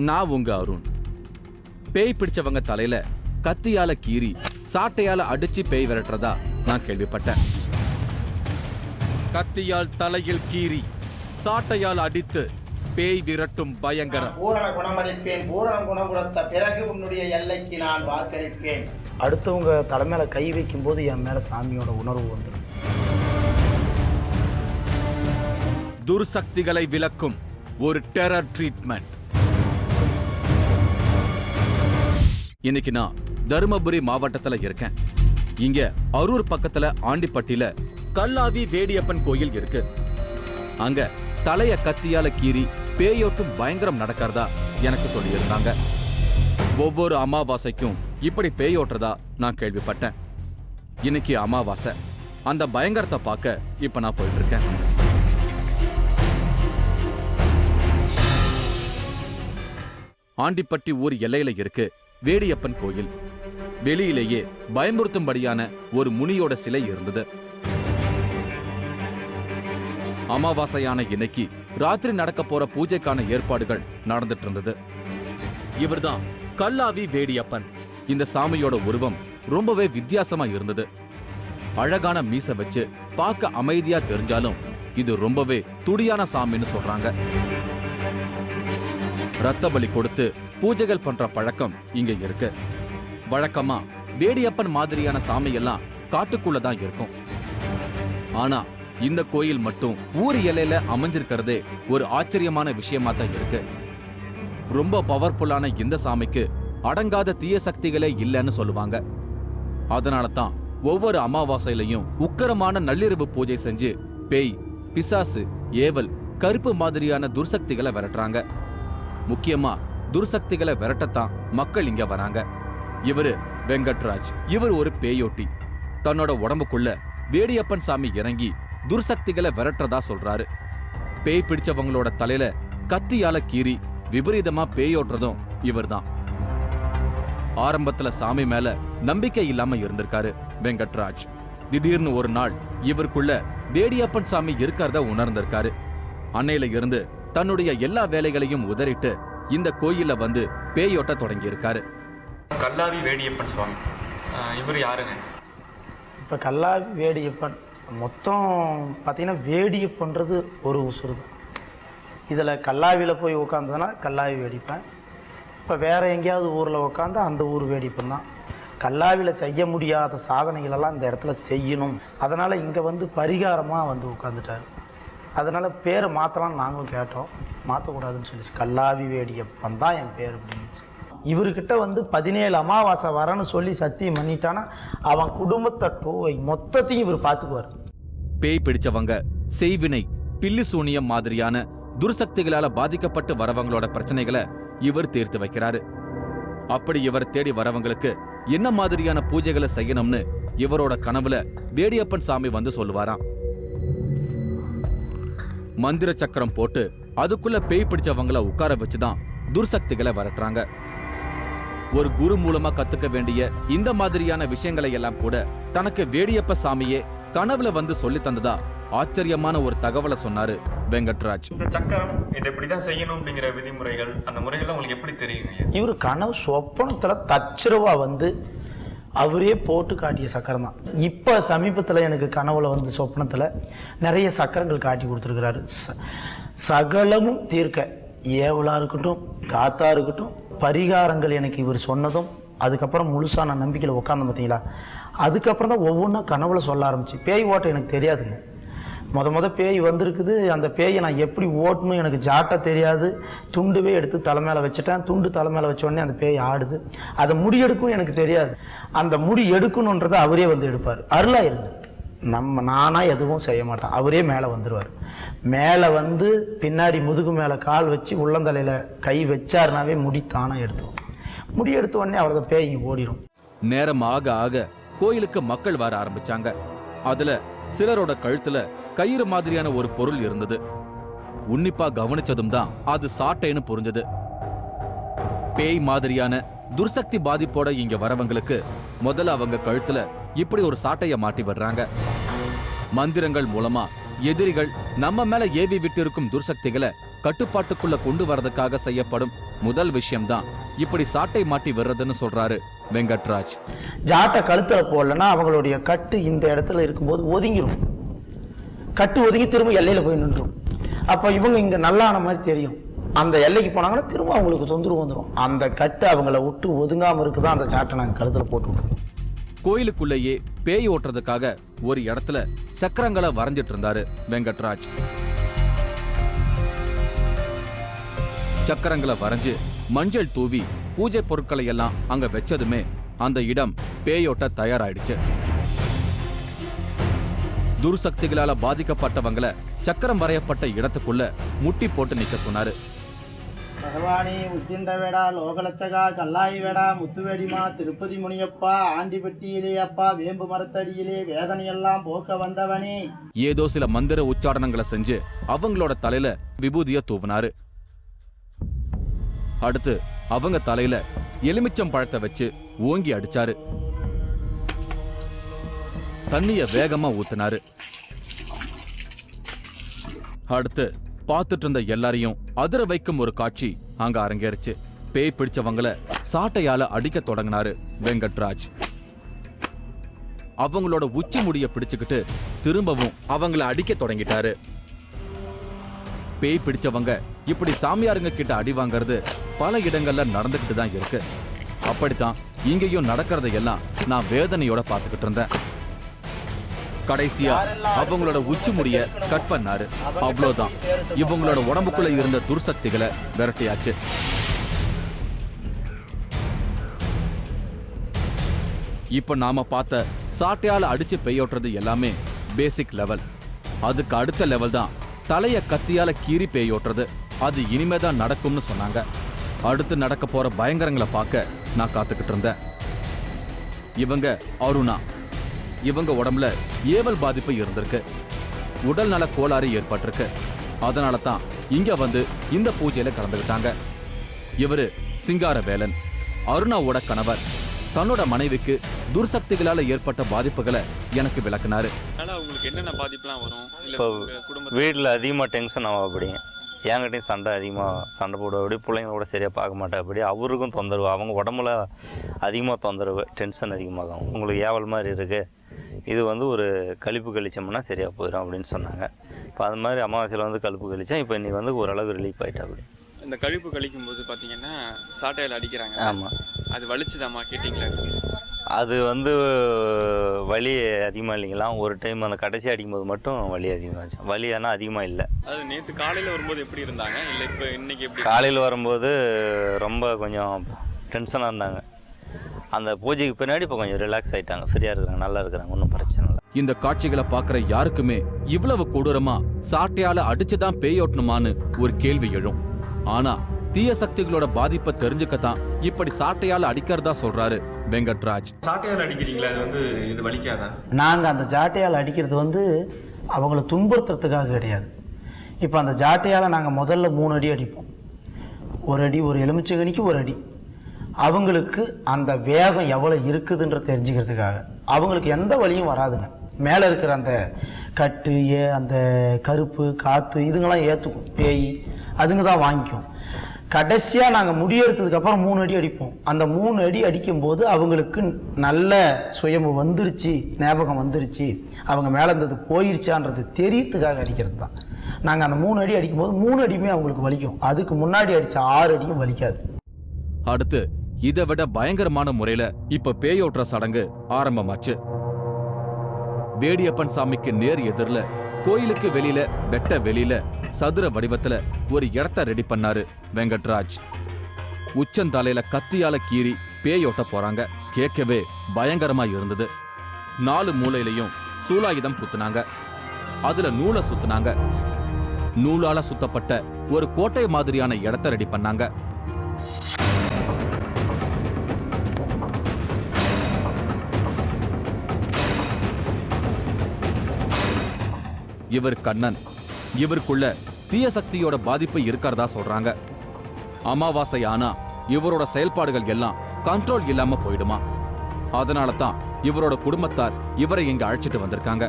நான் உங்க அருண். பேய் பிடிச்சவங்க தலையில கத்தியால கீறி சாட்டையால அடிச்சு பேய் விரட்டுறதா நான் கேள்விப்பட்டேன். கத்தியால் தலையில் கீறி சாட்டையால் அடித்து பேய் விரட்டும் பயங்கரம். பூரண குணமளிப்பேன், பூரண குணம் கொடுத்த பிறகு உன்னுடைய எல்லைக்கு நான் வாக்களிப்பேன். அடுத்தவங்க தலைமையில கை வைக்கும் போது என் மேல சாமியோட உணர்வு வந்துடும். துர்சக்திகளை விலக்கும் ஒரு டெரர் ட்ரீட்மெண்ட். இன்னைக்கு நான் தருமபுரி மாவட்டத்துல இருக்கேன். இங்க அரூர் பக்கத்துல ஆண்டிப்பட்டியில கல்லாவி வேடியப்பன் கோயில் இருக்கு. அங்க தலைய கத்தியால கீறி பேயோட்டும் பயங்கரம் நடக்கிறதா எனக்கு சொல்லியிருந்தாங்க. ஒவ்வொரு அமாவாசைக்கும் இப்படி பேயோட்டுறதா நான் கேள்விப்பட்டேன். இன்னைக்கு அமாவாசை. அந்த பயங்கரத்தை பார்க்க இப்ப நான் போயிட்டு இருக்கேன். ஆண்டிப்பட்டி ஊர் எல்லையில இருக்கு வேடியப்பன் கோயில். வெளியிலேயே பயமுறுத்தும்படியான ஒரு முனியோட சிலை இருந்தது. அமாவாசையான இன்னைக்கு ராத்திரி நடக்க போற பூஜைக்கான ஏற்பாடுகள் நடந்துட்டு இருந்தது. இவர்தான் கல்லாவி வேடியப்பன். இந்த சாமியோட உருவம் ரொம்பவே வித்தியாசமா இருந்தது. அழகான மீசை வச்சு பார்க்க அமைதியா தெரிஞ்சாலும் இது ரொம்பவே துடியான சாமின்னு சொல்றாங்க. ரத்த பலி கொடுத்து பூஜைகள் பண்ற பழக்கம் இங்க இருக்கு. வழக்கமா வேடியப்பன் மாதிரியான சாமி எல்லாம் காட்டுக்குள்ளதான் இருக்கும். ஆனா இந்த கோயில் மட்டும் ஊர் எல்லையில அமைஞ்சிருக்கிறதே ஒரு ஆச்சரியமான விஷயமா தான் இருக்கு. ரொம்ப பவர்ஃபுல்லான இந்த சாமிக்கு அடங்காத தீய சக்திகளே இல்லைன்னு சொல்லுவாங்க. அதனால தான் ஒவ்வொரு அமாவாசையிலையும் உக்கரமான நள்ளிரவு பூஜை செஞ்சு பேய், பிசாசு, ஏவல், கருப்பு மாதிரியான துர்சக்திகளை விரட்டுறாங்க. முக்கியமா துர்சக்திகளை விரட்டத்தான் மக்கள் இங்க வராங்க. இவரு வெங்கட்ராஜ். இவர் ஒரு பேயோட்டி. தன்னோட உடம்புக்குள்ள வேடியப்பன் சாமி இறங்கி துர்சக்திகளை விரட்டுறதா சொல்றாரு. பேய் பிடிச்சவங்களோட தலையில கத்தியால கீறி விபரீதமா பேயோட்டுறதும் இவர்தான். ஆரம்பத்துல சாமி மேல நம்பிக்கை இல்லாம இருந்திருக்காரு வெங்கட்ராஜ். திடீர்னு ஒரு நாள் இவருக்குள்ள வேடியப்பன் சாமி இருக்கிறத உணர்ந்திருக்காரு. அன்னையில இருந்து தன்னுடைய எல்லா வேலைகளையும் உதறிட்டு இந்த கோயில வந்து பேயோட்ட தொடங்கி இருக்காரு. கல்லாவி வேடியப்பன் சுவாமி இவர் யாருங்க? இப்போ கல்லாவி வேடியப்பன் மொத்தம் பார்த்தீங்கன்னா வேடியப்பன்றது ஒரு உசுறு தான். இதில் கல்லாவியில் போய் உட்காந்ததுன்னா கல்லாவி வேடிப்பேன். இப்போ வேறு எங்கேயாவது ஊரில் உட்காந்து அந்த ஊர் வேடிப்பன் தான். கல்லாவியில் செய்ய முடியாத சாதனைகளெல்லாம் இந்த இடத்துல செய்யணும். அதனால் இங்கே வந்து பரிகாரமாக வந்து உட்காந்துட்டார். அதனால் பேரை மாற்றலாம்னு நாங்களும் கேட்டோம். மாற்றக்கூடாதுன்னு சொல்லிச்சு. கல்லாவி வேடியப்பன் தான் என் பேர் அப்படின்னு. இவர்கிட்ட வந்து 17 அமாவாசை வரன்னு சொல்லி சத்தியம் பண்ணிட்டானா அவன் குடும்பத்தை மொத்தத்தையும் இவர் பார்த்துக்குவார். பேய் பிடிச்சவங்க, செய்வினை, பில்லி சூனியம் மாதிரியான துர்சக்திகளால பாதிக்கப்பட்டு வரவங்களோட பிரச்சனைகளை இவர் தீர்த்து வைக்கிறாரு. அப்படி இவர் தேடி வரவங்களுக்கு என்ன மாதிரியான பூஜைகளை செய்யணும்னு இவரோட கனவுல வேடியப்பன் சாமி வந்து சொல்லுவாராம். மந்திர சக்கரம் போட்டு அதுக்குள்ள பேய் பிடிச்சவங்களை உட்கார வச்சுதான் துர்சக்திகளை விரட்டுறாங்க. ஒரு குரு மூலமா கத்துக்க வேண்டிய இந்த மாதிரியான விஷயங்களை எல்லாம் கூட தனக்கு வேடியப்ப சாமியே கனவுல வந்து சொல்லி தந்ததா ஆச்சரியமான ஒரு தகவலை சொன்னாரு வெங்கட்ராஜ். இந்த சக்கரம் இதை இப்படிதான் செய்யணும் அப்படிங்கிற விதிமுறைகள், அந்த முறைகள்லாம் உங்களுக்கு எப்படி தெரியுங்க? இவரு கனவு சொப்பனத்துல தச்சுருவா வந்து அவரே போட்டு காட்டிய சக்கரம் தான். இப்போ சமீபத்தில் எனக்கு கனவுல வந்து சொப்பனத்தில் நிறைய சக்கரங்கள் காட்டி கொடுத்துருக்கிறாரு. சகலமும் தீர்க்க, ஏவலா இருக்கட்டும், காத்தா இருக்கட்டும், பரிகாரங்கள் எனக்கு இவர் சொன்னதும் அதுக்கப்புறம் முழுசா நான் நம்பிக்கையில் உட்காந்து பார்த்தீங்களா, அதுக்கப்புறம் தான் ஒவ்வொன்றா கனவுல சொல்ல ஆரம்பிச்சு. பேய் ஓட்ட எனக்கு தெரியாதுங்க. முத பேய் வந்திருக்குது. அந்த பேயை நான் எப்படி ஓட்டணும் எனக்கு ஜாட்டா தெரியாது. துண்டுவே எடுத்து தலைமையில வச்சுட்டேன். துண்டு தலைமையில வச்ச உடனே அந்த பேய் ஆடுது. அதை முடி எடுக்கும் எனக்கு தெரியாது. அந்த முடி எடுக்கணுன்றதை அவரே வந்து எடுப்பார். அருளா இருந்து நானா எதுவும் செய்ய மாட்டேன். அவரே மேலே வந்துடுவார். மேலே வந்து பின்னாடி முதுகு மேலே கால் வச்சு உள்ளந்தலையில கை வச்சாருனாவே முடி தானா எடுத்துரும். முடி எடுத்த உடனே அவரது பேய் ஓடிடும். நேரம் ஆக ஆக கோயிலுக்கு மக்கள் வர ஆரம்பிச்சாங்க. அதுல சிலரோட கழுத்துல கயிறு மாதிரியான ஒரு பொருள் இருந்தது. உன்னிப்பா கவனிச்சதும் தான் அது சாட்டைன்னு புரிஞ்சது. பேய் மாதிரியான துர்சக்தி பாதிப்போட இங்க வரவங்களுக்கு முதல்ல அவங்க கழுத்துல இப்படி ஒரு சாட்டைய மாட்டி விடுறாங்க. மந்திரங்கள் மூலமா எதிரிகள் நம்ம மேல ஏவி விட்டு இருக்கும் துர்சக்திகளை கட்டுப்பாட்டுக்குள்ள கொண்டு வரதுக்காக செய்யப்படும் முதல் விஷயம்தான் இப்படி சாட்டை மாட்டி வர்றதுன்னு சொல்றாரு வெங்கட்ராஜ். ஜாட்டை கழுத்துல போடலன்னா அவங்களுடைய கட்டு இந்த இடத்துல இருக்கும்போது ஒதுங்கிடும். கட்டு ஒதுங்கி திரும்ப எல்லையில போய் நின்றும். அப்ப இவங்க இங்க நல்லான மாதிரி தெரியும். அந்த எல்லைக்கு போனாங்கன்னா திரும்ப அவங்களுக்கு தொந்தரவு வந்துடும். அந்த கட்டு அவங்கள விட்டு ஒதுங்காம இருக்குதான் அந்த சாட்டை நாங்கள் கழுத்துல போட்டு விடுறோம். கோயிலுக்குள்ளேயே பேய் ஓட்டுறதுக்காக ஒரு இடத்துல சக்கரங்களை வரைஞ்சிட்டு இருந்தாரு வெங்கட்ராஜ். சக்கரங்களை வரைஞ்சு மஞ்சள் தூவி பூஜை பொருட்களை எல்லாம் அங்க வச்சதுமே அந்த இடம் பேயோட்ட தயாராயிடுச்சு. துர்சக்திகளால பாதிக்கப்பட்டவங்களை சக்கரம் வரையப்பட்ட இடத்துக்குள்ள முட்டி போட்டு நிக்க சொன்னாரு. பகவானி உத்திண்ட வேடா, லோகலட்சகா, கல்லாயி வேடா, முத்துவேடிமா, திருப்பதி முனியப்பா, ஆண்டிப்பட்டியிலே அப்பா, வேம்பு மரத்தடியிலே வேதனையெல்லாம் போக்க வந்தவனே. ஏதோ சில மந்திர உச்சாரணங்களை செஞ்சு அவங்களோட தலையில விபூதிய தூவினாரு. அடுத்து அவங்க தலையில எலுமிச்சம் பழத்தை வச்சு ஓங்கி அடிச்சாரு. தண்ணிய வேகமா ஊத்தினாரு. அடுத்து பார்த்துட்டு இருந்த எல்லாரையும் அதிர வைக்கும் ஒரு காட்சி அங்க அரங்கேறிச்சு. பேய் பிடிச்சவங்கள சாட்டையால அடிக்க தொடங்கினாரு வெங்கட்ராஜ். அவங்களோட உச்சி முடிய பிடிச்சுக்கிட்டு திரும்பவும் அவங்கள அடிக்க தொடங்கிட்டாரு. பேய் பிடிச்சவங்க இப்படி சாமியாருங்க கிட்ட அடி வாங்கறது பல இடங்கள்ல நடந்துகிட்டு தான் இருக்கு. அப்படித்தான் இங்கேயும் நடக்கிறதையெல்லாம் நான் வேதனையோட பார்த்துக்கிட்டு இருந்தேன். கடைசியா அவங்களோட உச்சி முடிய கட் பண்ணாரு. அவ்வளவுதான், இவங்களோட உடம்புக்குள்ள இருந்த துர்சக்திகளை விரட்டியாச்சு. இப்ப நாம பார்த்த சாட்டையால அடிச்சு பெய்யோட்டுறது எல்லாமே பேசிக் லெவல். அதுக்கு அடுத்த லெவல் தான் தலைய கத்தியால கீறி பேயோட்டுறது. அது இனிமேதான் நடக்கும்னு சொன்னாங்க. அடுத்து நடக்க போற பயங்கரங்களை பார்க்க நான் காத்துக்கிட்டு இருந்தேன். இவங்க அருணா. இவங்க உடம்புல ஏவல் பாதிப்பு இருந்திருக்கு. உடல் நல கோளாறு ஏற்பட்டிருக்கு. அதனால தான் இங்க வந்து இந்த பூஜையில கலந்துக்கிட்டாங்க. இவரு சிங்காரவேலன், அருணாவோட கணவர். தன்னோட மனைவிக்கு துர்சக்திகளால ஏற்பட்ட பாதிப்புகளை எனக்கு விளக்குனாரு. உங்களுக்கு என்னென்ன பாதிப்புலாம் வரும்? இப்போ வீட்டில் அதிகமாக டென்ஷன் ஆகும். அப்படி என்கிட்டையும் சண்டை போடுவோம். அப்படி பிள்ளைங்களோட சரியாக பார்க்க மாட்டேன். அப்படி அவருக்கும் தொந்தரவு. அவங்க உடம்புல அதிகமாக தொந்தரவு, டென்ஷன் அதிகமாகும். உங்களுக்கு ஏவல் மாதிரி இருக்குது, இது வந்து ஒரு கழிப்பு கழிச்சோம்னா சரியாக போயிடும் அப்படின்னு சொன்னாங்க. இப்போ அது மாதிரி அமாவாசையில் வந்து கழிப்பு கழிச்சேன். இப்போ இன்னைக்கு வந்து ஓரளவு ரிலீஃப் ஆகிட்டா. அப்படி இந்த கழிப்பு கழிக்கும் போது பார்த்தீங்கன்னா சாட்டையில் அடிக்கிறாங்க. ஆமாம், அது வலிச்சுதாம்மா கேட்டிங்களா? அது வந்து வலி அதிகமாக இல்லைங்களா. ஒரு டைம் அந்த கடைசி அடிக்கும்போது மட்டும் வலி அதிகமாகிடுச்சு. வலி ஆனால் அதிகமாக இல்லை. அது நேற்று காலையில் வரும்போது எப்படி இருந்தாங்க? இல்லை இப்போ இன்னைக்கு எப்படி? காலையில் வரும்போது ரொம்ப கொஞ்சம் டென்ஷனாக இருந்தாங்க. அந்த பூஜைக்கு பின்னாடி இப்போ கொஞ்சம் ரிலாக்ஸ் ஆகிட்டாங்க, ஃப்ரீயாக இருக்கிறாங்க, நல்லா இருக்கிறாங்க, ஒன்றும் பிரச்சனை இல்லை. இந்த காட்சிகளை பார்க்குற யாருக்குமே இவ்வளவு கொடூரமா சாட்டையால அடிச்சுதான் பேயோட்டணுமான்னு ஒரு கேள்வி எழும். ஆனா தீய சக்திகளோட பாதிப்பை தெரிஞ்சுக்கத்தான் இப்படி சாட்டையால அடிக்கிறதா சொல்றாரு வெங்கட்ராஜ். சாட்டையால் அடிக்கிறீங்களா? அது வந்து இது வலிக்காதா? நாங்கள் அந்த ஜாட்டையால் அடிக்கிறது வந்து அவங்கள துன்புறுத்துறதுக்காக கிடையாது. இப்போ அந்த ஜாட்டையால் நாங்கள் முதல்ல 3 அடி அடிப்போம். ஒரு அடி, ஒரு எலுமிச்சங்கனிக்கு ஒரு அடி. அவங்களுக்கு அந்த வேகம் எவ்வளோ இருக்குதுன்ற தெரிஞ்சுக்கிறதுக்காக. அவங்களுக்கு எந்த வழியும் வராதுங்க. மேலே இருக்கிற அந்த கட்டு, அந்த கருப்பு காற்று இதுங்கெல்லாம் ஏற்றுக்கும். பேய் அதுங்க தான் வாங்கிக்கும். கடைசியாக நாங்கள் முடியறதுக்கப்புறம் 3 அடி அடிப்போம். அந்த 3 அடி அடிக்கும்போது அவங்களுக்கு நல்ல சுயம்பு வந்துருச்சு, ஞாபகம் வந்துருச்சு, அவங்க மேலே இருந்தது போயிருச்சான்றது தெரியறதுக்காக அடிக்கிறது தான். நாங்கள் அந்த 3 அடி அடிக்கும்போது 3 அடியுமே அவங்களுக்கு வலிக்கும். அதுக்கு முன்னாடி அடித்த 6 அடியும் வலிக்காது. அடுத்து இதை விட பயங்கரமான முறையில இப்ப பேயோட்டுற சடங்கு ஆரம்பமாச்சு. வேடியப்பன் சாமிக்கு நேர் எதிரில கோயிலுக்கு வெளியில வெட்ட வெளியில சதுர வடிவத்துல ஒரு இடத்த ரெடி பண்ணாரு வெங்கட்ராஜ். உச்சந்தலையில கத்தியால கீறி பேயோட்ட போறாங்க. கேட்கவே பயங்கரமா இருந்தது. 4 மூலையிலையும் சூலாயுதம் குத்துனாங்க. அதுல நூலை சுத்துனாங்க. நூலால சுத்தப்பட்ட ஒரு கோட்டை மாதிரியான இடத்த ரெடி பண்ணாங்க. இவர் கண்ணன். இவருக்குள்ள தீய சக்தியோட பாதிப்பு இருக்கிறதா சொல்றாங்க. அமாவாசை ஆனா இவரோட செயல்பாடுகள் எல்லாம் கண்ட்ரோல் இல்லாம போயிடுமா. அதனால தான் இவரோட குடும்பத்தார் இவரை இங்க அழைச்சிட்டு வந்திருக்காங்க.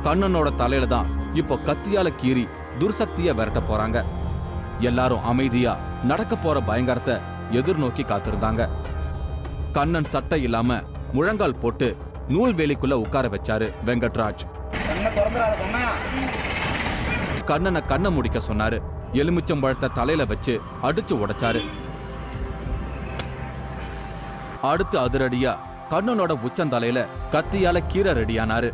கண்ணனோட தலையில தான் இப்போ கத்தியால கீறி துர்சக்திய விரட்ட போறாங்க. எல்லாரும் அமைதியா நடக்க போற பயங்கரத்தை எதிர்நோக்கி காத்திருந்தாங்க. கண்ணன் சட்டை இல்லாம முழங்கால் போட்டு நூல் வேலிக்குள்ள உட்கார வச்சாரு வெங்கட்ராஜ். கண்ணனை கண்ணை முடிக்க சொன்னாரு. எலுமிச்சம்பழத்தை தலையில வச்சு அடிச்சு உடைச்சாரு. அடுத்து அதிரடியா கண்ணனோட உச்சந்தலையில கத்தியால கீரை ரெடியானாரு.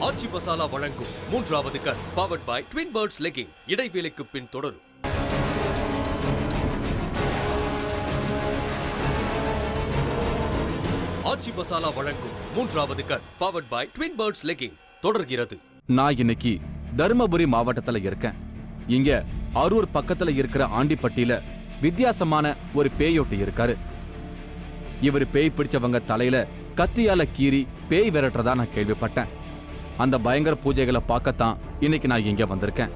ஆச்சி மசாலா வழங்கும் 3வது cut powered by twin birds legging. இடைவேளைக்கு பின் தொடரும். ஆச்சி மசாலா வழங்கும் 3வது cut powered by twin birds legging தொடர்கிறது. நான் இன்னைக்கு தருமபுரி மாவட்டத்துல இருக்கேன். இங்க அரூர் பக்கத்துல இருக்கிற ஆண்டிப்பட்டியில வித்தியாசமான ஒரு பேயோட்டி இருக்காரு. இவர் பேய் பிடிச்சவங்க தலையில கத்தியால கீறி பேய் விரட்டுறதா நான் கேள்விப்பட்டேன். அந்த பயங்கர பூஜைகளை பார்க்கத்தான் இன்னைக்கு நான் இங்க வந்திருக்கேன்.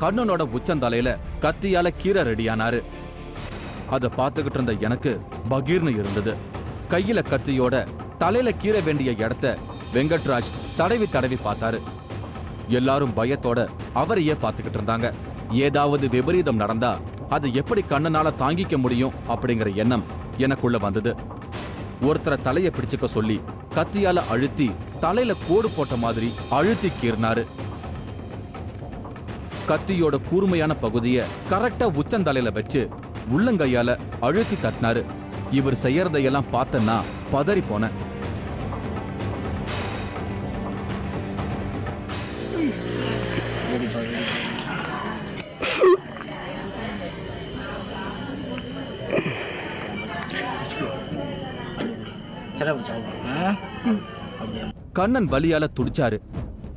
கண்ணனோட உச்சந்தலையில கத்தியால கீரை ரெடியானாரு. அதை பார்த்துக்கிட்டு இருந்த எனக்கு பகீர்னு இருந்தது. கையில கத்தியோட தலையில கீரை வேண்டிய இடத்த வெங்கட்ராஜ் தடவி தடவி பார்த்தாரு. எல்லாரும் பயத்தோட அவரையே பார்த்துக்கிட்டு இருந்தாங்க. ஏதாவது விபரீதம் நடந்தா அதை எப்படி கண்ணனால தாங்கிக்க முடியும் அப்படிங்கிற எண்ணம் எனக்குள்ள வந்தது. ஒருத்தரை தலைய பிடிச்சுக்க சொல்லி கத்தியால அழுத்தி தலையில கோடு போட்ட மாதிரி அழுத்தி கீர்னாரு. கத்தியோட கூர்மையான பகுதியை கரெக்டா உச்சந்தலையில வச்சு உள்ளங்கையால அழுத்தி தட்டினாரு. இவர் செய்யறதையெல்லாம் பார்த்தன்னா பதறி போன. கண்ணன் வலியால துடிச்சாரு.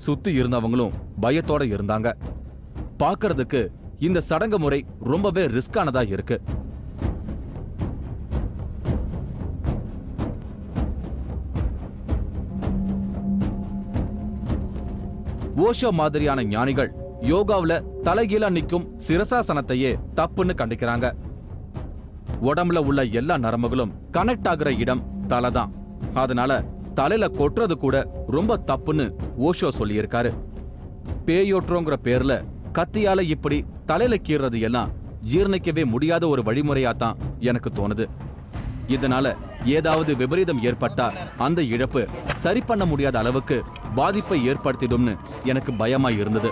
சுத்தி இருந்தவங்களும் பயத்தோட இருந்தாங்க. பார்க்கிறதுக்கு இந்த சடங்கு முறை ரொம்பவே ரிஸ்கானதா இருக்கு. ஓஷோ மாதிரியான ஞானிகள் யோகாவுல தலைகீழா நிக்கும் சிரசாசனத்தையே தப்புன்னு கண்டிக்கிறாங்க. உடம்புல உள்ள எல்லா நரம்புகளும் கனெக்ட் ஆகுற இடம் தலைதான். அதனால தலையில கொட்டுறது கூட ரொம்ப தப்புன்னு ஓஷோ சொல்லியிருக்காரு. பேயோற்றோங்கிற பேர்ல கத்தியால இப்படி தலையில கீறது எல்லாம் ஜீர்ணிக்கவே முடியாத ஒரு வழிமுறையாத்தான் எனக்கு தோணுது. இதனால ஏதாவது விபரீதம் ஏற்பட்டா அந்த இழப்பு சரி பண்ண முடியாத அளவுக்கு பாதிப்பை ஏற்படுத்திடும்னு எனக்கு பயமா இருந்தது.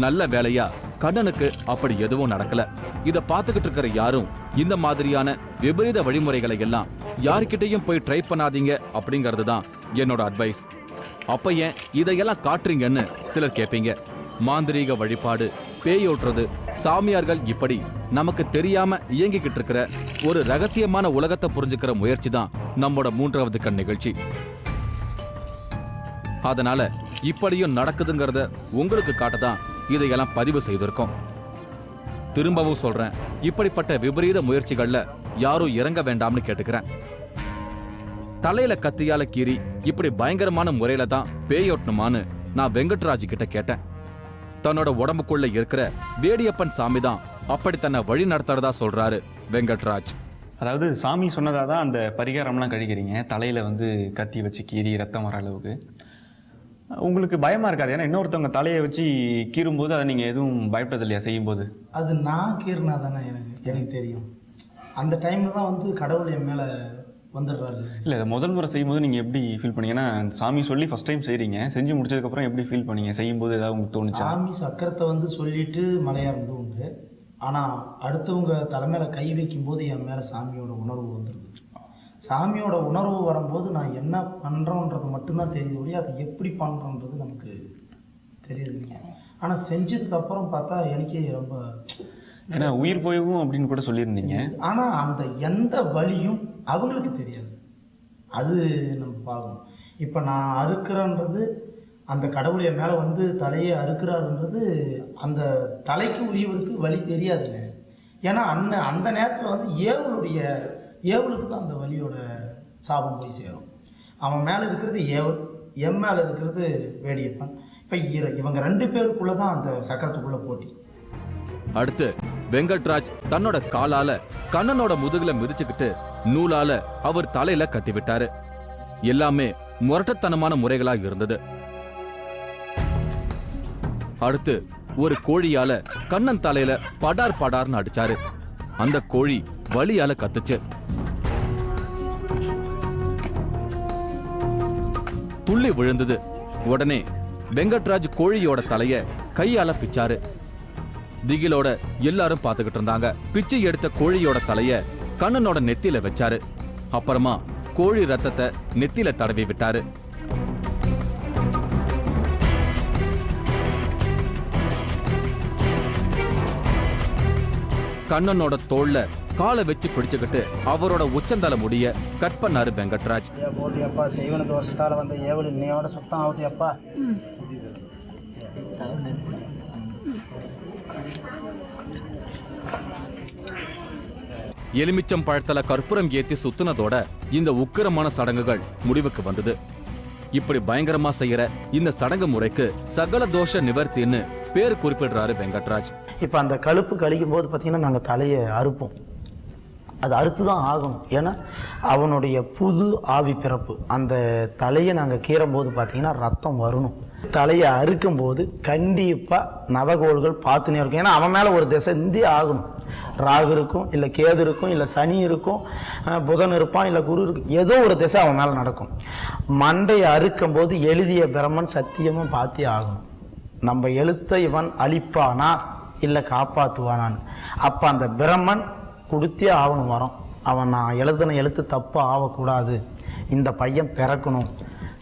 நல்ல வேலையா கண்ணனுக்கு அப்படி எதுவும் நடக்கல. இத பாத்துக்கிட்டு இருக்கிற யாரும் இந்த மாதிரியான விபரீத வழிமுறைகளை எல்லாம் யார்கிட்டையும் போய் ட்ரை பண்ணாதீங்க அப்படிங்கிறது தான் என்னோட அட்வைஸ். அப்ப ஏன் இதையெல்லாம் காட்டுறீங்கன்னு சிலர் கேட்பீங்க. மாந்திரீக வழிபாடு, பேயோட்டுறது, சாமியார்கள் இப்படி நமக்கு தெரியாம இயங்கிக்கிட்டு இருக்கிற ஒரு ரகசியமான உலகத்தை புரிஞ்சுக்கிற முயற்சி தான் நம்மோட 3வது கண் நிகழ்ச்சி. அதனால இப்படியும் நடக்குதுங்கிறத உங்களுக்கு காட்டதான் இதையெல்லாம் பதிவு செய்திருக்கோம். திரும்பவும் சொல்றேன், இப்படிப்பட்ட விபரீத முயற்சிகள்ல யாரும் இறங்க வேண்டாம்னு கேட்டுக்கிறேன். தலையில கத்தியால கீறி இப்படி பயங்கரமான முறையில தான் பேயோட்டணுமான்னு நான் வெங்கட்ராஜ் கிட்ட கேட்டேன். தன்னோட உடம்புக்குள்ள இருக்கிற வேடியப்பன் சாமி தான் அப்படி தன்னை வழி நடத்துறதா சொல்றாரு வெங்கட்ராஜ். அதாவது சாமி சொன்னதாக தான் அந்த பரிகாரம்லாம் கழிக்கிறீங்க, தலையில் வந்து கத்தி வச்சு கீறி ரத்தம் வர அளவுக்கு. உங்களுக்கு பயமாக இருக்காது? ஏன்னா இன்னொருத்தவங்க தலையை வச்சு கீறும்போது அதை நீங்கள் எதுவும் பயப்பட்டது இல்லையா செய்யும்போது? அது நான் கீறினா தானே எனக்கு தெரியும். அந்த டைமில் தான் வந்து கடவுள் என் மேலே வந்துடுறாரு. இல்லை, அதை முதல் முறை செய்யும்போது நீங்கள் எப்படி ஃபீல் பண்ணீங்க? ஏன்னா சாமி சொல்லி ஃபஸ்ட் டைம் செய்கிறீங்க, செஞ்சு முடிச்சதுக்கப்புறம் எப்படி ஃபீல் பண்ணீங்க? செய்யும்போது ஏதாவது உங்களுக்கு தோணுச்சா? சாமி சக்கரத்தை வந்து சொல்லிட்டு மலையாறது உண்டு. ஆனால் அடுத்தவங்க தலைமையில கை வைக்கும்போது என் மேலே சாமியோட உணர்வு வந்துடுது. சாமியோட உணர்வு வரும்போது நான் என்ன பண்ணுறோன்றது மட்டும்தான் தெரியுது ஒழிய அதை எப்படி பண்ணுறோன்றது நமக்கு தெரியுதுங்க. ஆனால் செஞ்சதுக்கப்புறம் பார்த்தா எனக்கே ரொம்ப ஏன்னா உயிர் போயவும் அப்படின்னு கூட சொல்லியிருந்தீங்க. ஆனால் அந்த எந்த வலியும் அவங்களுக்கு தெரியாது. அது நம்ம பார்க்கணும். இப்போ நான் அறுக்கிறேன்றது அந்த கடவுள் என் மேலே வந்து தலையை அறுக்கிறாருன்றது அந்த தலைக்கு உரியவருக்கு வலி தெரியாதுங்க. ஏன்னா அந்த நேரத்தில் வந்து ஏவலுக்கு தான் அந்த வலியோட சாபம் போய் சேரும். அவன் மேலே இருக்கிறது ஏவல், என் மேலே இருக்கிறது வேடியப்பன். இப்போ இவங்க 2 பேருக்குள்ளே தான் அந்த சக்கரத்துக்குள்ளே போட்டி. அடுத்து வெங்கட்ராஜ் தன்னோட காலால கண்ணனோட முதுகுல மிதிச்சுக்கிட்டு நூலால அவர் தலையில கட்டிவிட்டாரு. எல்லாமே முரட்டத்தனமான முறைகளா இருந்தது. அடுத்து ஒரு கோழியால கண்ணன் தலையில படார் படார்னு அடிச்சாரு. அந்த கோழி வலியால கத்துச்சு. துள்ளி விழுந்தது. உடனே வெங்கட்ராஜ் கோழியோட தலைய கையால பிச்சாரு. திகிலோட எல்லாரும் பார்த்துக்கிட்டு இருந்தாங்க. பிச்சை எடுத்த கோழியோட தலைய கண்ணனோட நெத்தியில வச்சாரு. அப்புறமா கோழி ரத்தத்தை நெத்தியில தடவி விட்டாரு. கண்ணனோட தோல்ல காலை வச்சு பிடிச்சுக்கிட்டு அவரோட உச்சந்தலை முடிய கட் பண்ணாரு வெங்கட்ராஜ். போட்டியப்பா செய்வன தோஷத்தால வந்த ஏவல் இன்னையோட சுத்தம் ஆகுட்டியப்பா. எலுமிச்சம் பழத்தல கற்பூரம் ஏத்தி சுத்துனதோட இந்த உக்கிரமான சடங்குகள் முடிவுக்கு வந்தது. இப்படி பயங்கரமா செய்யற இந்த சடங்கு முறைக்கு சகல தோஷ நிவர்த்தின்னு பேர் குறிப்பிடுறாரு வெங்கட்ராஜ். இப்போ அந்த கழுப்பு கழிக்கும் போது பார்த்தீங்கன்னா நாங்கள் தலையை அறுப்போம். அது அறுத்து தான் ஆகணும். ஏன்னா அவனுடைய புது ஆவி பிறப்பு. அந்த தலையை நாங்கள் கீறும்போது பார்த்தீங்கன்னா ரத்தம் வரணும். தலையை அறுக்கும் போது கண்டிப்பாக நவகோள்கள் பார்த்துனே இருக்கும். ஏன்னா அவன் மேலே ஒரு திசை இந்தே ஆகணும். ராகு இருக்கும், இல்லை கேது இருக்கும், இல்லை சனி இருக்கும், புதன் இருப்பான், இல்லை குரு இருக்கும். ஏதோ ஒரு திசை அவன் மேலே நடக்கும். மண்டையை அறுக்கும் போது எழுதிய பிரம்மன் சத்தியமும் பார்த்தே ஆகணும். நம்ம எழுத்த இவன் அழிப்பானா இல்லை காப்பாற்றுவானான்னு. அப்போ அந்த பிரம்மன் கொடுத்தே ஆகணும் வரோம். அவன் நான் எழுதின எழுத்து தப்பு ஆகக்கூடாது, இந்த பையன் பிறக்கணும்,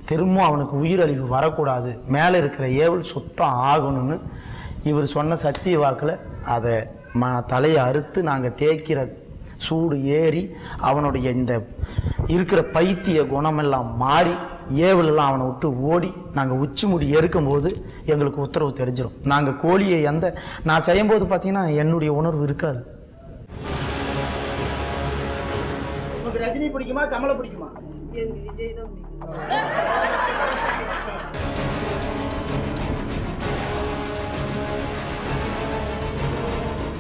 திரும்ப அவனுக்கு உயிரழிவு வரக்கூடாது, மேலே இருக்கிற ஏவல் சுத்தம் ஆகணும்னு இவர் சொன்ன சத்திய வாக்கில் அதை தலையை அறுத்து நாங்கள் தேய்க்கிற சூடு ஏறி அவனுடைய இந்த இருக்கிற பைத்திய குணமெல்லாம் மாறி ஏவலெல்லாம் அவனை விட்டு ஓடி நாங்கள் உச்சி முடி எருக்கும்போது எங்களுக்கு உத்தரவு தெரிஞ்சிடும். நாங்கள் கோழியை நான் செய்யும்போது பார்த்தீங்கன்னா என்னுடைய உணர்வு இருக்காது. உங்களுக்கு ரஜினி பிடிக்குமா கமலை பிடிக்குமா?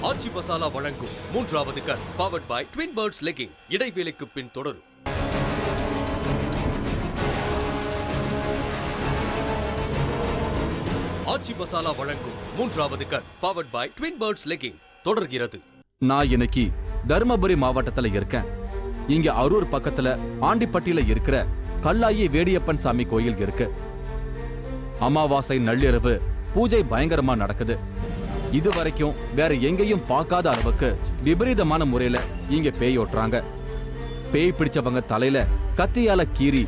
ஆச்சி மசாலா வழங்கும் மூன்றாவது கண் powered by twin birds legging. இடைவேளைக்கு பின் தொடரும். ஆச்சி மசாலா வழங்கும் மூன்றாவது கண் powered by twin birds legging தொடர்கிறது. நான் இன்னைக்கு தர்மபுரி மாவட்டத்துல இருக்கேன். இங்க அரூர் பக்கத்துல ஆண்டிப்பட்டியில இருக்கிற கல்லாயி வேடியப்பன் சாமி கோயில் இருக்கு. அமாவாசை நள்ளிரவு பூஜை பயங்கரமா நடக்குது. இது வரைக்கும் வேற எங்கேயும் பார்க்காத அளவுக்கு விபரீதமான முறையில இங்க பேய் ஓட்டுறாங்க. பேய் பிடிச்சவங்க தலையில கத்தியால கீறி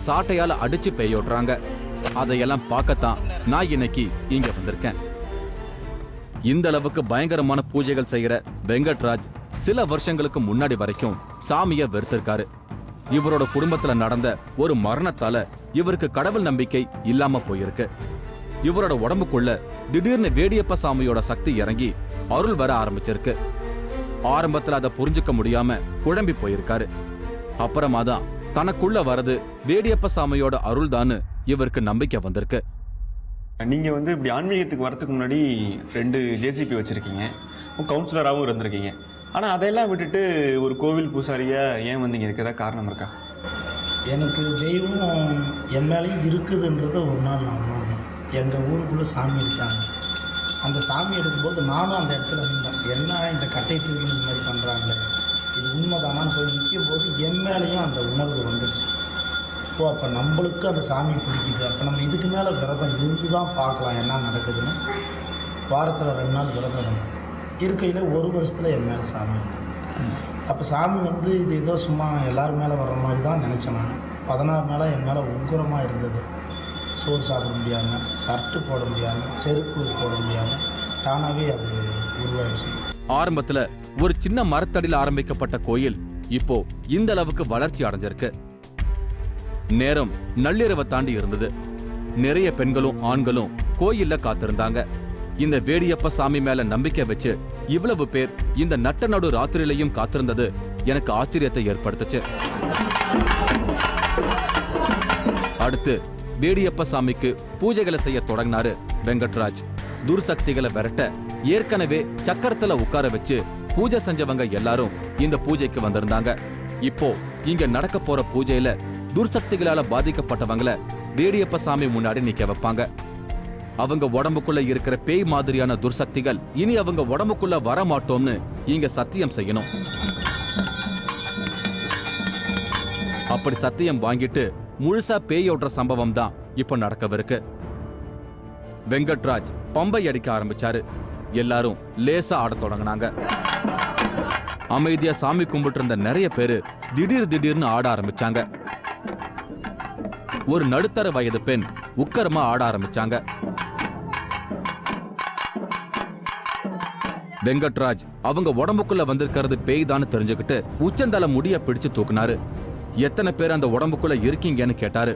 சாட்டையால அடிச்சு பேய் ஓட்டுறாங்க. அதையெல்லாம் பார்க்கத்தான் நான் இன்னைக்கு இங்க வந்திருக்கேன். இந்த அளவுக்கு பயங்கரமான பூஜைகள் செய்யற வெங்கட்ராஜ் சில வருஷங்களுக்கு முன்னாடி வரைக்கும் சாமிய வெறுத்திருக்காரு. இவரோட குடும்பத்துல நடந்த ஒரு மரணத்தால இவருக்கு கடவுள் நம்பிக்கை இல்லாம போயிருக்கு. இவரோட உடம்புக்குள்ள திடீர்னு வேடியப்ப சாமியோட சக்தி இறங்கி அருள் வர ஆரம்பிச்சிருக்கு. ஆரம்பத்துல அதை புரிஞ்சுக்க முடியாம குழம்பி போயிருக்காரு. அப்புறமா தான் தனக்குள்ள வரது வேடியப்ப சாமியோட அருள் தான்னு இவருக்கு நம்பிக்கை வந்திருக்கு. நீங்க வந்து இப்படி ஆன்மீகத்துக்கு வரதுக்கு முன்னாடி 2 ஜேசிபி வச்சிருக்கீங்க, கவுன்சிலராகவும் இருந்திருக்கீங்க. ஆனால் அதையெல்லாம் விட்டுட்டு ஒரு கோவில் பூசாரியா ஏன் வந்தீங்க? இதுக்கு ஏதாவது காரணம் இருக்கா? எனக்கு தெய்வம் என் மேலேயும் இருக்குதுன்றத ஒரு நாள் நான் உணர்ந்தேன். எங்கள் ஊருக்குள்ளே சாமி இருக்காங்க. அந்த சாமி எடுக்கும்போது நானும் அந்த இடத்துல இருந்தேன். என்ன இந்த கட்டை தூக்கி இந்த மாதிரி பண்ணுறாங்களே, இது உண்மைதானான்னு போய் நிற்கும் போது என் மேலேயும் அந்த உணர்வு வந்துடுச்சு. ஓ, அப்போ நம்மளுக்கு அந்த சாமி பிடிக்குது, அப்போ நம்ம இதுக்கு மேலே விரதம் இருந்து தான் பார்க்கலாம் என்ன நடக்குதுன்னு. வாரத்தில் 2 நாள் விரதம் இருக்கையில் 1 வருஷத்தில் என் மேலே சாமி. அப்போ சாமி இது ஏதோ சும்மா எல்லோரும் மேலே வர்ற மாதிரி தான் நினச்சேன் நான். 16 நாளாக என் மேலே உக்கிரமாக இருந்தது. சோறு சாப்பிட முடியாமல், சர்ட்டு போட முடியாமல், செருப்பு போட முடியாமல் தானாகவே அது உருவாயிடுச்சு. ஆரம்பத்துல ஒரு சின்ன மரத்தடியில் ஆரம்பிக்கப்பட்ட கோயில் இப்போ இந்த அளவுக்கு வளர்ச்சி அடைஞ்சிருக்கு. நேரம் நள்ளிரவை தாண்டி இருந்தது. நிறைய பெண்களும் ஆண்களும் கோயில்ல காத்திருந்தாங்க. இந்த வேடியப்ப சாமி மேல நம்பிக்கை வச்சு இவ்வளவு பேர் இந்த நட்ட நடு ராத்திரியிலையும் காத்திருந்தது எனக்கு ஆச்சரியத்தை ஏற்படுத்துச்சு. அடுத்து வேடியப்ப சாமிக்கு பூஜைகளை செய்ய தொடங்கினாரு வெங்கட்ராஜ். துர்சக்திகளை விரட்ட ஏற்கனவே சக்கரத்துல உட்கார வச்சு பூஜை செஞ்சவங்க எல்லாரும் இந்த பூஜைக்கு வந்திருந்தாங்க. இப்போ இங்க நடக்க போற பூஜையில துர்சக்திகளால பாதிக்கப்பட்டவங்கள வேடியப்ப சாமி முன்னாடி நிக்க வைப்பாங்க. அவங்க உடம்புக்குள்ள இருக்கிற பேய் மாதிரியான துர்சக்திகள் இனி அவங்க உடம்புக்குள்ள வர மாட்டோம்னு இங்க சத்தியம் செய்யணும். அப்படி சத்தியம் வாங்கிட்டு முழுசா பேயோடுற சம்பவம் தான் இப்ப நடக்கவிருக்கு. வெங்கட்ராஜ் பம்பை அடிக்க ஆரம்பிச்சாரு. எல்லாரும் லேசா ஆடத் தொடங்கினாங்க. அமைதியா சாமி கும்பிட்டு இருந்த நிறைய பேரு திடீர்னு ஆட ஆரம்பிச்சாங்க. ஒரு நடுத்தர வயது பெண் உக்கரமா ஆட ஆரம்பிச்சாங்க. வெங்கட்ராஜ் அவங்க உடம்புக்குள்ள வந்திருக்கிறது பேய்தான்னு தெரிஞ்சுக்கிட்டு உச்சந்தல முடிய பிடிச்சு தூக்குனாரு. எத்தனை பேர் அந்த உடம்புக்குள்ள இருக்கீங்கன்னு கேட்டாரு.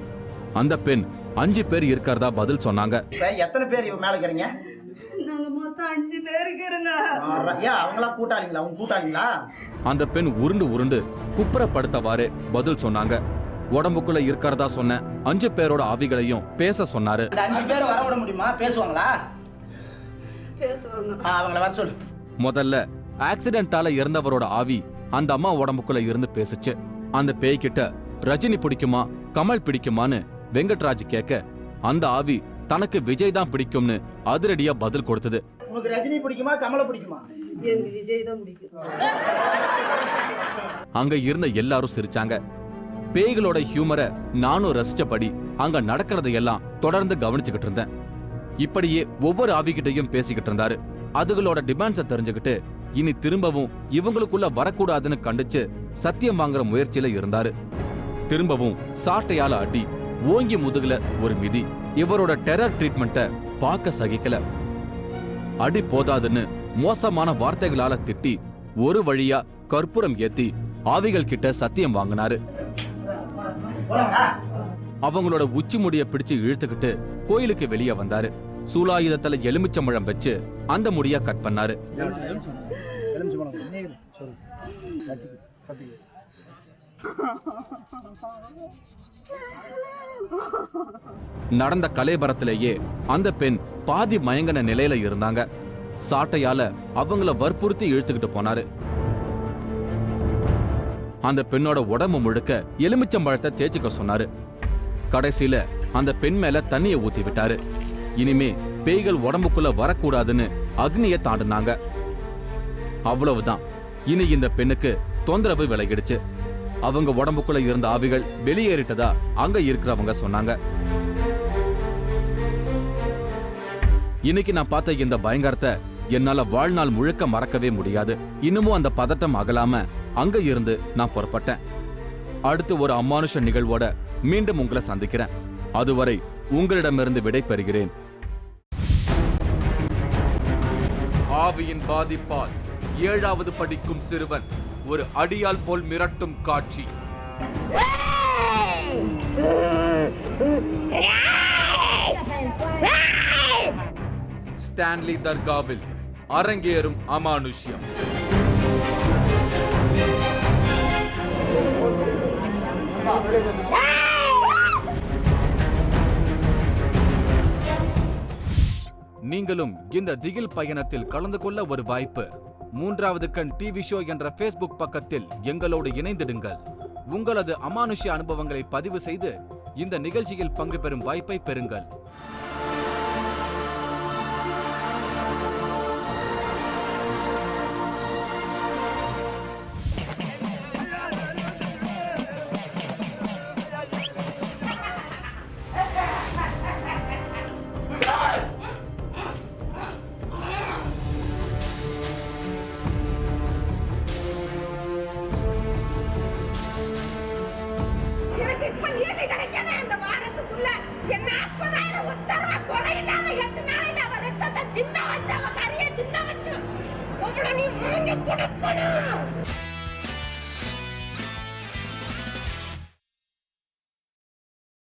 அந்த பெண் 5 பேர் இருக்கிறதா பதில் சொன்னாங்க. எத்தனை பேர் இவன் மேல இருக்கிறீங்க? நாங்க மொத்தம் 5 பேர் இருக்கிறோங்க. ஏன் அவங்களா கூட்டாளிங்களா? அவங்க கூட்டாளிங்களா? அந்த பெண் உருண்டு குப்புறப்படுத்தவாறு பதில் சொன்னாங்க. உடம்புக்குள்ள இருக்கிறதா சொன்ன 5 பேரோட ஆவிகளையும் பேச சொன்னாரு. அந்த 5 பேர் வர விட முடியுமா? பேசுவாங்களா? பேசுவாங்க. அவங்கள வர சொல்லு. முதல்ல ஆக்சிடென்டால இறந்தவரோட ஆவி அந்த அம்மா உடம்புக்குள்ள இருந்து பேசுச்சு. அந்த பேய்கிட்ட ரஜினி பிடிக்குமா கமல் பிடிக்குமான்னு வெங்கட்ராஜ் கேட்க அந்த ஆவி தனக்கு விஜய் தான் பிடிக்கும்னு அதிரடியா பதில் கொடுத்தது. உங்களுக்கு ரஜினி பிடிக்குமா கமலை பிடிக்குமா? எனக்கு விஜய் தான் பிடிக்கும். அங்க இருந்த எல்லாரும் சிரிச்சாங்க. பேய்களோட ஹியூமரை நானும் ரசிச்சபடி அங்க நடக்கிறதையெல்லாம் தொடர்ந்து கவனிச்சுக்கிட்டு இருந்தேன். இப்படியே ஒவ்வொரு ஆவிகிட்டையும் பேசிக்கிட்டு இருந்தாரு. அதுகளோட டிமாண்ட்ஸை தெரிஞ்சுக்கிட்டு இனி திரும்பவும் இவங்களுக்குள்ள வரக்கூடாதுன்னு கண்டிச்சு சத்தியம் வாங்குற முயற்சியில இருந்தாரு. திரும்பவும் சாட்டையால அடி, ஓங்கி முதுகுல ஒரு மிதி. இவரோட டெரர் ட்ரீட்மெண்ட்டை பார்க்க சகிக்கல. அடி போதாதுன்னு மோசமான வார்த்தைகளால திட்டி ஒரு வழியா கற்பூரம் ஏத்தி ஆவிகள் கிட்ட சத்தியம் வாங்கினாரு. அவங்களோட உச்சி முடிய பிடிச்சு இழுத்துக்கிட்டு கோயிலுக்கு வெளியே வந்தாரு. சூலாயுதத்துல எலுமிச்சம்பழம் வச்சு அந்த முடிய கட் பண்ணாரு. நடந்த கலேபரத்திலேயே அந்த பெண் பாதி மயங்கன நிலையில இருந்தாங்க. சாட்டையால அவங்கள வற்புறுத்தி இழுத்துக்கிட்டு போனாரு. அந்த பெண்ணோட உடம்பு முழுக்க எலுமிச்சம்பழத்தை தேய்ச்சிக்க சொன்னாரு. கடைசியில அந்த பெண் மேல தண்ணியை ஊத்தி விட்டாரு. இனிமே பேய்கள் உடம்புக்குள்ள வரக்கூடாதுன்னு அக்னியை தாண்டினாங்க. அவ்வளவுதான். இனி இந்த பெண்ணுக்கு தொந்தரவு விலகிடுச்சு. அவங்க உடம்புக்குள்ள இருந்த ஆவிகள் வெளியேறிட்டதா அங்க இருக்கிறவங்க சொன்னாங்க. இன்னைக்கு நான் பார்த்த இந்த பயங்கரத்தை என்னால வாழ்நாள் முழுக்க மறக்கவே முடியாது. இன்னமும் அந்த பதட்டம் அகலாம அங்க இருந்து நான் புறப்பட்டேன். அடுத்து ஒரு அமானுஷ நிகழ்வோட மீண்டும் உங்களை சந்திக்கிறேன். அதுவரை உங்களிடமிருந்து விடை பெறுகிறேன். ஆவியின் பாதிப்பால் 7வது படிக்கும் சிறுவன் ஒரு அடியால் போல் மிரட்டும் காட்சி. ஸ்டான்லி தர்காவில் அரங்கேறும் அமானுஷ்யம். நீங்களும் இந்த திகில் பயணத்தில் கலந்து கொள்ள ஒரு வாய்ப்பு. 3வது கண் டிவி ஷோ என்ற ஃபேஸ்புக் பக்கத்தில் எங்களோடு இணைந்திடுங்கள். உங்களது அமானுஷ்ய அனுபவங்களை பதிவு செய்து இந்த நிகழ்ச்சியில் பங்கு பெறும் வாய்ப்பை பெறுங்கள். எனக்கு இப்ப நீதி கிடைக்கணும். அந்த வாரத்துக்குள்ள என்ன 40,000 உத்தரவா குறையில்லாம 8 நாளைக்கு அவ ரத்தத்தை சின்ன வச்சு அவ கறியை சின்ன வச்சு அவ்வளவு நீ மூஞ்சி கொடுக்கணும்.